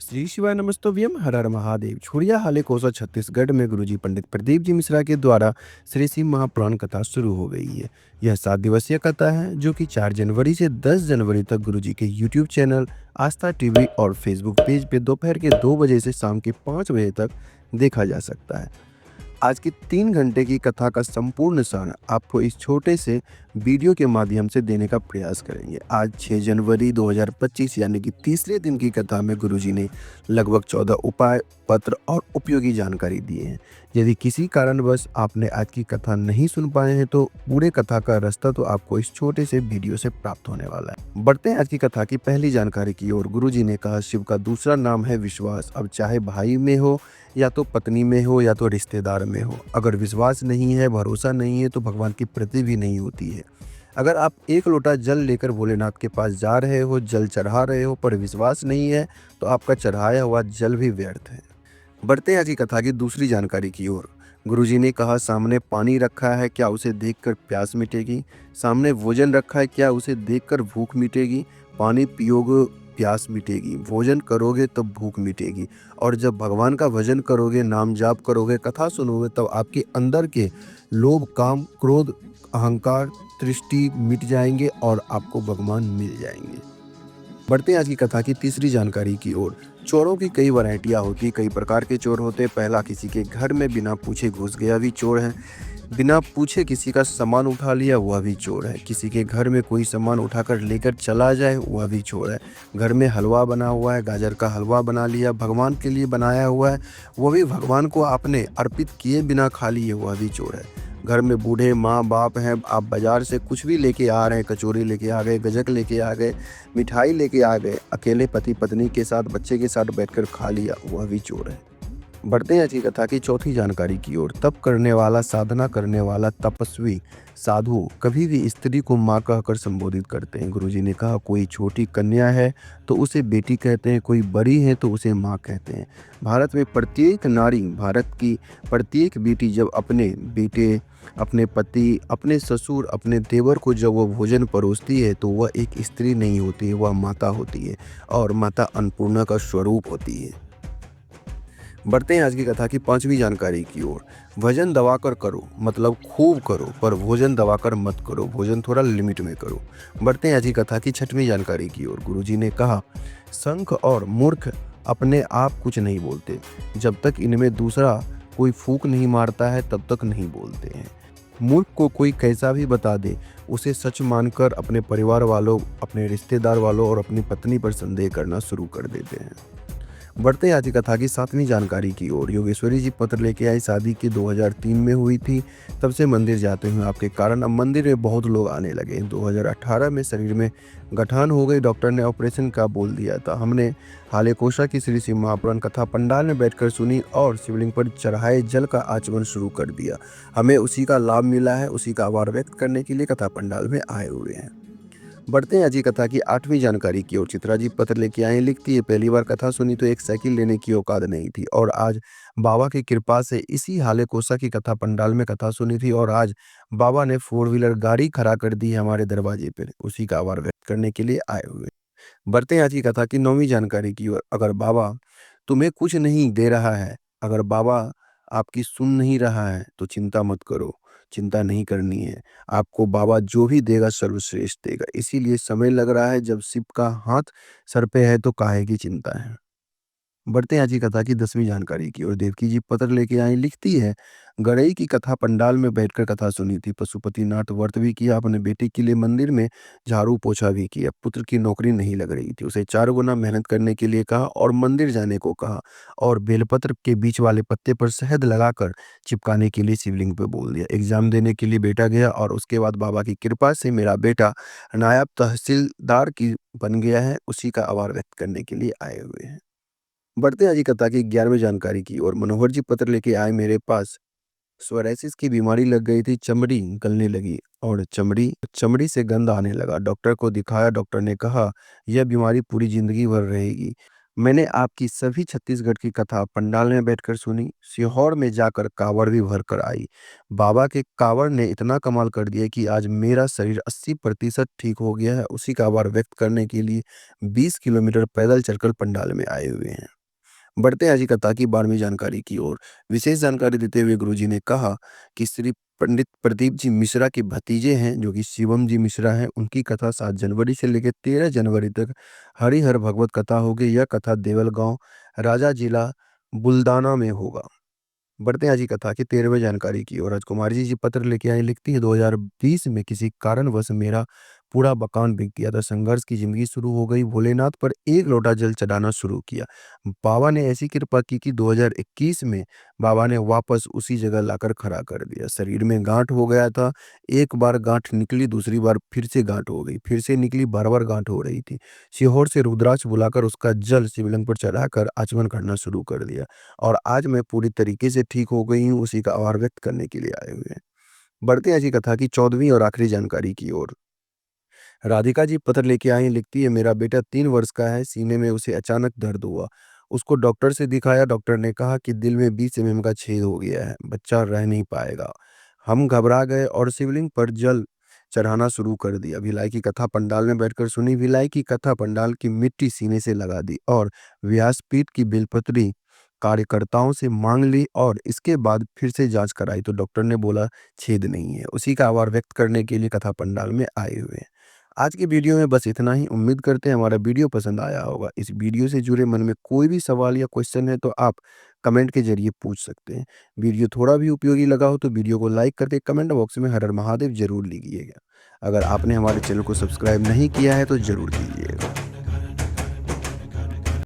श्री शिवाय नमस्तुभ्यम हर हर महादेव। छोड़िया हाले कोसा छत्तीसगढ़ में गुरुजी पंडित प्रदीप जी मिश्रा के द्वारा श्री शिव महापुराण कथा शुरू हो गई है। यह 7 दिवसीय कथा है जो कि 4 जनवरी से 10 जनवरी तक गुरुजी के यूट्यूब चैनल आस्था टीवी और फेसबुक पेज पे दोपहर के 2 बजे से शाम के 5 बजे तक देखा जा सकता है। आज की 3 घंटे की कथा का संपूर्ण सार आपको इस छोटे से वीडियो के माध्यम से देने का प्रयास करेंगे। आज 6 जनवरी 2025 यानी कि तीसरे दिन की कथा में गुरुजी ने लगभग 14 उपाय, पत्र और उपयोगी जानकारी दिए हैं। यदि किसी कारणवश आपने आज की कथा नहीं सुन पाए हैं तो पूरे कथा का रास्ता तो आपको इस छोटे से वीडियो से प्राप्त होने वाला है। बढ़ते हैं आज की कथा की पहली जानकारी की ओर। गुरुजी ने कहा, शिव का दूसरा नाम है विश्वास। अब चाहे भाई में हो या तो पत्नी में हो या तो रिश्तेदार में हो, अगर विश्वास नहीं है, भरोसा नहीं है तो भगवान की प्रीति भी नहीं होती है। अगर आप एक लोटा जल लेकर भोलेनाथ के पास जा रहे हो, जल चढ़ा रहे हो, पर विश्वास नहीं है तो आपका चढ़ाया हुआ जल भी व्यर्थ है। बढ़ते हैं आज की कथा की दूसरी जानकारी की ओर। गुरुजी ने कहा, सामने पानी रखा है, क्या उसे देखकर प्यास मिटेगी? सामने भोजन रखा है, क्या उसे देखकर भूख मिटेगी? पानी पियोगे प्यास मिटेगी, भोजन करोगे तब भूख मिटेगी। और जब भगवान का भजन करोगे, नाम जाप करोगे, कथा सुनोगे, तब आपके अंदर के लोभ, काम, क्रोध, अहंकार, दृष्टि मिट जाएंगे और आपको भगवान मिल जाएंगे। बढ़ते हैं आज की कथा की तीसरी जानकारी की ओर। चोरों की कई वैरायटियां होती, कई प्रकार के चोर होते। पहला, किसी के घर में बिना पूछे घुस गया भी चोर है। बिना पूछे किसी का सामान उठा लिया, वह भी चोर है। किसी के घर में कोई सामान उठाकर लेकर चला जाए, वह भी चोर है। घर में हलवा बना हुआ है, गाजर का हलवा बना लिया, भगवान के लिए बनाया हुआ है, वह भी भगवान को आपने अर्पित किए बिना खा लिए, वह भी चोर है। घर में बूढ़े माँ बाप हैं, आप बाजार से कुछ भी लेके आ रहे हैं, कचौरी लेके आ गए, गजक लेके आ गए, मिठाई लेके आ गए, अकेले पति पत्नी के साथ, बच्चे के साथ बैठकर खा लिया, वह भी चोर है। बढ़ते हैं आज की कथा की चौथी जानकारी की ओर। तप करने वाला, साधना करने वाला, तपस्वी, साधु कभी भी स्त्री को माँ कहकर संबोधित करते हैं। गुरुजी ने कहा, कोई छोटी कन्या है तो उसे बेटी कहते हैं, कोई बड़ी है तो उसे माँ कहते हैं। भारत में प्रत्येक नारी, भारत की प्रत्येक बेटी जब अपने बेटे, अपने पति, अपने ससुर, अपने देवर को जब वो भोजन परोसती है तो वह एक स्त्री नहीं होती है, वह माता होती है और माता अन्नपूर्णा का स्वरूप होती है। बढ़ते हैं आज की कथा की पांचवी जानकारी की ओर। भोजन दबाकर करो, मतलब खूब करो, पर भोजन दबाकर मत करो, भोजन थोड़ा लिमिट में करो। बढ़ते हैं आज की कथा की छठवीं जानकारी की ओर। गुरुजी ने कहा, शंख और मूर्ख अपने आप कुछ नहीं बोलते, जब तक इनमें दूसरा कोई फूंक नहीं मारता है तब तक नहीं बोलते हैं। मूर्ख को कोई कैसा भी बता दे, उसे सच मानकर अपने परिवार वालों, अपने रिश्तेदार वालों और अपनी पत्नी पर संदेह करना शुरू कर देते हैं। बढ़ते आज की कथा की सातवीं जानकारी की ओर। योगेश्वरी जी पत्र लेके आई, शादी की 2003 में हुई थी, तब से मंदिर जाते हुए आपके कारण अब मंदिर में बहुत लोग आने लगे। 2018 में शरीर में गठान हो गई, डॉक्टर ने ऑपरेशन का बोल दिया था। हमने हाले कोसा की श्री शिव महापुराण कथा पंडाल में बैठकर सुनी और शिवलिंग पर चढ़ाए जल का आचमन शुरू कर दिया। हमें उसी का लाभ मिला है, उसी का आभार व्यक्त करने के लिए कथा पंडाल में आए हुए हैं। बढ़ते हैं आज की कथा की आठवीं जानकारी की ओर। चित्रा जी पत्र लेके आए, लिखती है, पहली बार कथा सुनी तो एक साइकिल लेने की औकात नहीं थी और आज बाबा की कृपा से इसी हाले कोसा की कथा पंडाल में कथा सुनी थी और आज बाबा ने 4 व्हीलर गाड़ी खड़ा कर दी है हमारे दरवाजे पर, उसी का आभार व्यक्त करने के लिए आए हुए। बढ़ते हैं आज की कथा की नौवीं जानकारी की ओर। अगर बाबा तुम्हें कुछ नहीं दे रहा है, अगर बाबा आपकी सुन नहीं रहा है तो चिंता मत करो, चिंता नहीं करनी है। आपको बाबा जो भी देगा सर्वश्रेष्ठ देगा। इसीलिए समय लग रहा है, जब शिव का हाथ सर पे है तो काहे की चिंता है। बढ़ते हैं आज की कथा की 10वीं जानकारी की ओर। देवकी जी पत्र लेके आई, लिखती है, गणई की कथा पंडाल में बैठकर कथा सुनी थी, पशुपतिनाथ व्रत भी किया, अपने बेटे के लिए मंदिर में झाड़ू पोछा भी किया। पुत्र की नौकरी नहीं लग रही थी, उसे 4 गुना मेहनत करने के लिए कहा और मंदिर जाने को कहा और बेलपत्र के बीच वाले पत्ते पर शहद लगाकर चिपकाने के लिए शिवलिंग पे बोल दिया। एग्जाम देने के लिए बेटा गया और उसके बाद बाबा की कृपा से मेरा बेटा नायब तहसीलदार की बन गया है, उसी का आभार व्यक्त करने के लिए आए हुए हैं। बढ़ते आज की कथा की 11वीं जानकारी की ओर। मनोहर जी पत्र लेके आए मेरे पास, सोराइसिस की बीमारी लग गई थी, चमड़ी गलने लगी और चमड़ी चमड़ी से गंध आने लगा। डॉक्टर को दिखाया, डॉक्टर ने कहा यह बीमारी पूरी जिंदगी भर रहेगी। मैंने आपकी सभी छत्तीसगढ़ की कथा पंडाल में बैठकर सुनी, सीहोर में जाकर काँवड़ भी भरकर आई। बाबा के काँवड़ ने इतना कमाल कर दिया कि आज मेरा शरीर 80% ठीक हो गया है। उसी का आभार व्यक्त करने के लिए 20 किलोमीटर पैदल चलकर पंडाल में आए हुए हैं। बढ़ते हैं आज की कथा की 12वीं जानकारी की ओर। विशेष जानकारी देते हुए गुरुजी ने कहा कि श्री पंडित प्रदीप जी मिश्रा के भतीजे हैं, जो कि शिवम जी मिश्रा हैं। उनकी कथा 7 जनवरी से लेकर 13 जनवरी तक हरिहर भगवत कथा होगी। यह कथा देवल गांव, राजा जिला, बुल्दाना में होगा। बढ़ते हैं आज की कथा की 13वीं जानकारी की ओर। राजकुमारी जी पत्र लेके आई, लिखती है 2020 में किसी कारणवश मेरा पूरा मकान बिक गया था। संघर्ष की जिंदगी शुरू हो गई। भोलेनाथ पर एक लोटा जल चढ़ाना शुरू किया। बाबा ने ऐसी कृपा की कि 2021 में बाबा ने वापस उसी जगह लाकर खड़ा कर दिया। शरीर में गांठ हो गया था। एक बार गांठ निकली, दूसरी बार फिर से गांठ हो गई, फिर से निकली, बार बार गांठ हो रही थी। सीहोर से रुद्राक्ष बुलाकर उसका जल शिवलिंग पर चढ़ाकर आचमन करना शुरू कर दिया और आज मैं पूरी तरीके से ठीक हो गई हूँ। उसी का आभार व्यक्त करने के लिए आए हुए हैं। बढ़ते हैं आज की कथा की 14वीं और आखिरी जानकारी की ओर। राधिका जी पत्र लेके आई हैं, लिखती है मेरा बेटा 3 वर्ष का है। सीने में उसे अचानक दर्द हुआ। उसको डॉक्टर से दिखाया। डॉक्टर ने कहा कि दिल में 20 एमएम का छेद हो गया है, बच्चा रह नहीं पाएगा। हम घबरा गए और शिवलिंग पर जल चढ़ाना शुरू कर दिया। भिलाई की कथा पंडाल में बैठकर सुनी। भिलाई की कथा पंडाल की मिट्टी सीने से लगा दी और व्यासपीठ की बेलपत्री कार्यकर्ताओं से मांग ली और इसके बाद फिर से जांच कराई तो डॉक्टर ने बोला छेद नहीं है। उसी का आभार व्यक्त करने के लिए कथा पंडाल में आए हुए हैं। आज की वीडियो में बस इतना ही। उम्मीद करते हैं हमारा वीडियो पसंद आया होगा। इस वीडियो से जुड़े मन में कोई भी सवाल या क्वेश्चन है तो आप कमेंट के जरिए पूछ सकते हैं। वीडियो थोड़ा भी उपयोगी लगा हो तो वीडियो को लाइक करके कमेंट बॉक्स में हर हर महादेव जरूर लिखिएगा। अगर आपने हमारे चैनल को सब्सक्राइब नहीं किया है तो जरूर कीजिएगा।